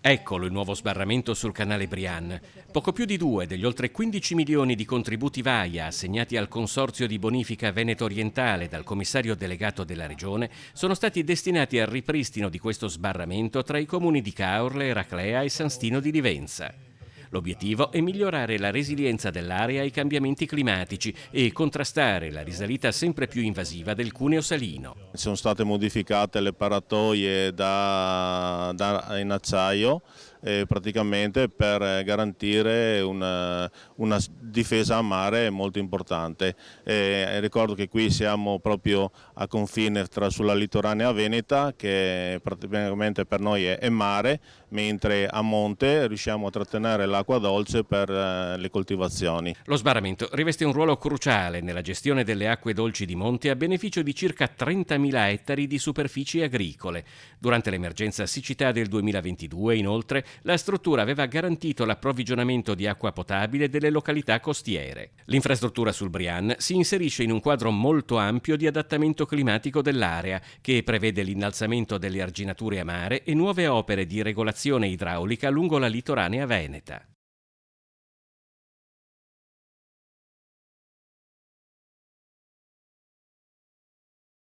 Eccolo il nuovo sbarramento sul canale Brian. Poco più di 2 degli oltre 15 milioni di contributi VAIA assegnati al Consorzio di Bonifica Veneto Orientale dal commissario delegato della regione sono stati destinati al ripristino di questo sbarramento tra i comuni di Caorle, Raclea e San Stino di Livenza. L'obiettivo è migliorare la resilienza dell'area ai cambiamenti climatici e contrastare la risalita sempre più invasiva del cuneo salino. Sono state modificate le paratoie in acciaio praticamente per garantire una difesa a mare molto importante. Ricordo che qui siamo proprio a confine sulla litoranea veneta, che praticamente per noi è mare, mentre a monte riusciamo a trattenere l'acqua dolce per le coltivazioni. Lo sbarramento riveste un ruolo cruciale nella gestione delle acque dolci di monte a beneficio di circa 30.000 ettari di superfici agricole. Durante l'emergenza siccità del 2022, inoltre, la struttura aveva garantito l'approvvigionamento di acqua potabile delle località costiere. L'infrastruttura sul Brian si inserisce in un quadro molto ampio di adattamento climatico dell'area, che prevede l'innalzamento delle arginature a mare e nuove opere di regolazione idraulica lungo la litoranea veneta.